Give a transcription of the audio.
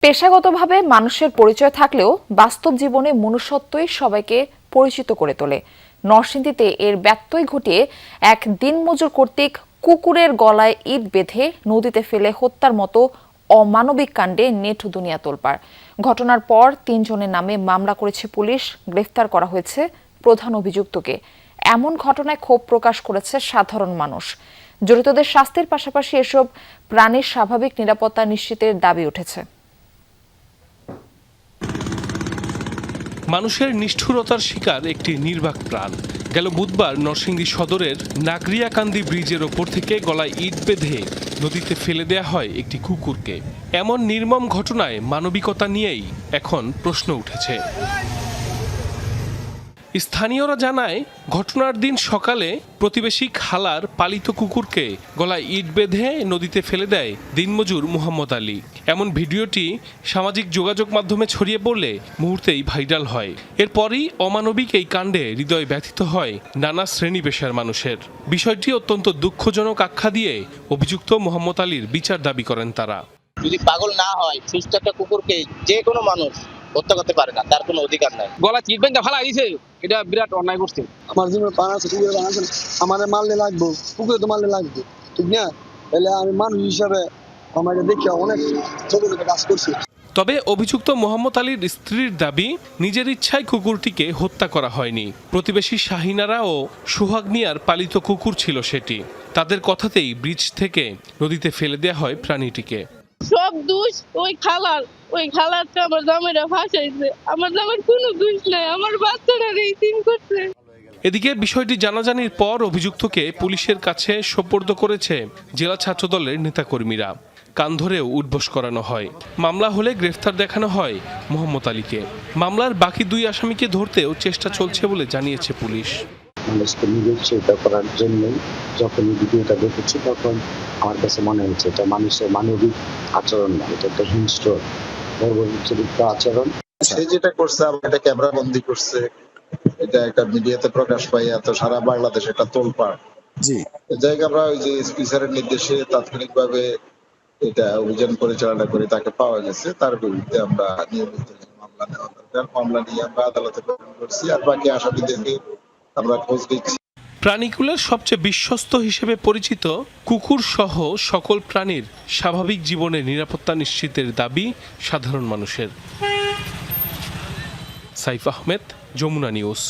পেশাগতভাবে মানুষের পরিচয় থাকলেও বাস্তব জীবনে মনুষ্যত্বই সবাইকে পরিচিত করে তোলে। নরসিংদীতে এর ব্যত্যয় ঘটিয়ে এক দিনমজুর কর্তৃক কুকুরের গলায় ইট বেঁধে নদীতে ফেলে হত্যার মতো অমানবিক কাণ্ডে নেট দুনিয়া তোলপাড়। ঘটনার পর ৩ জনের নামে মামলা করেছে পুলিশ, গ্রেফতার করা হয়েছে প্রধান অভিযুক্তকে। এমন ঘটনায় ক্ষোভ প্রকাশ করেছে সাধারণ মানুষ। জড়িতদের শাস্তির পাশাপাশি এসব প্রাণীর স্বাভাবিক নিরাপত্তা নিশ্চিতের দাবি উঠেছে। মানুষের নিষ্ঠুরতার শিকার একটি নির্বাক প্রাণ। গেল বুধবার নরসিংদী সদরের নাগরিয়াকান্দি ব্রিজের ওপর থেকে গলায় ইট বেঁধে নদীতে ফেলে দেয়া হয় একটি কুকুরকে। এমন নির্মম ঘটনায় মানবিকতা নিয়েই এখন প্রশ্ন উঠেছে। স্থানীয়রা জানায়, ঘটনার দিন সকালে প্রতিবেশী খালার পালিত কুকুরকে গলায় ইট বেঁধে নদীতে ফেলে দেয় দিনমজুর মোহাম্মদ আলী। এমন ভিডিওটি সামাজিক যোগাযোগ মাধ্যমে ছড়িয়ে পড়লে মুহূর্তেই ভাইরাল হয়। এরপরই অমানবিক এই কাণ্ডে হৃদয় ব্যথিত হয় নানা শ্রেণী পেশার মানুষের। বিষয়টি অত্যন্ত দুঃখজনক আখ্যা দিয়ে অভিযুক্ত মোহাম্মদ আলীর বিচার দাবি করেন তারা। যদি পাগল না হয়, সুস্থ একটা কুকুরকে যে কোনো মানুষ হত্যা করতে পারে না, তার কোনো অধিকার নাই। গলা চিট বেঁধে ফেলা দিয়েছে, এটা বিরাট অন্যায় করছে। আমার জীবনে প্রাণ আছে, কুকুরে প্রাণ আছে, আমার মারলে লাগবো, কুকুরে তো মারলে লাগবে, ঠিক না? তাহলে আমি মানুষ হিসাবে আমাকে দেখে অনেক ছোট ছোট কাজ করছি। তবে অভিযুক্ত মোহাম্মদ আলীর স্ত্রীর দাবি, নিজের ইচ্ছায় কুকুরটিকে হত্যা করা হয়নি। প্রতিবেশী শাহিনারা ও সোহাগ মিয়ার পালিত কুকুর ছিল সেটি। তাদের কথাতেই ব্রিজ থেকে নদীতে ফেলে দেওয়া হয় প্রাণীটিকে। সব দোষ ওই খালারটা আমার জামাইরা ফাঁসাইছে। আমার জামাইয়ের কোনো দোষ নাই, আমার বাচ্চারা রেসিং করছে। এদিকে বিষয়টি জানাজানির পর অভিযুক্তকে পুলিশের কাছে সোপর্দ করেছে জেলা ছাত্রদলের নেতাকর্মীরা। কান ধরেও উঠবোস করানো হয়। মামলা হলে গ্রেফতার দেখানো হয় মোহাম্মদ আলীকে। মামলার বাকি 2 আসামিকে ধরতেও চেষ্টা চলছে বলে জানিয়েছে পুলিশ। মানুষকে নিরুৎসাহিত করার জন্যই যখন ভিডিওটা দেখেছি, তখন আমার কাছে মনে হচ্ছে এটা মানুষের মানবিক আচরণ না, এটা একটা হিংস্র বর্বরচিত আচরণ। সে যেটা করছে, এটা ক্যামেরা বন্দি করছে, এটা একটা মিডিয়াতে প্রকাশ পাই, এত সারা বাংলাদেশ একটা তোলপাড়। জি, জায়গা আমরা ওই যে এসপি স্যারের নির্দেশে তাৎক্ষণিকভাবে এটা অভিযান পরিচালনা করে তাকে পাওয়া গেছে। তার বিরুদ্ধে আমরা নিয়মিত মামলা নেওয়া দরকার। মামলা নিয়ে আমরা আদালতে প্রেরণ করছি, আর বাকি আসামিদেরকে আমরা খোঁজ নিচ্ছি। প্রাণীকুলের সবচেয়ে বিশ্বস্ত হিসেবে পরিচিত কুকুর সহ সকল প্রাণীর স্বাভাবিক জীবনের নিরাপত্তা নিশ্চিতের দাবি সাধারণ মানুষের। সাইফ আহমেদ, যমুনা নিউজ।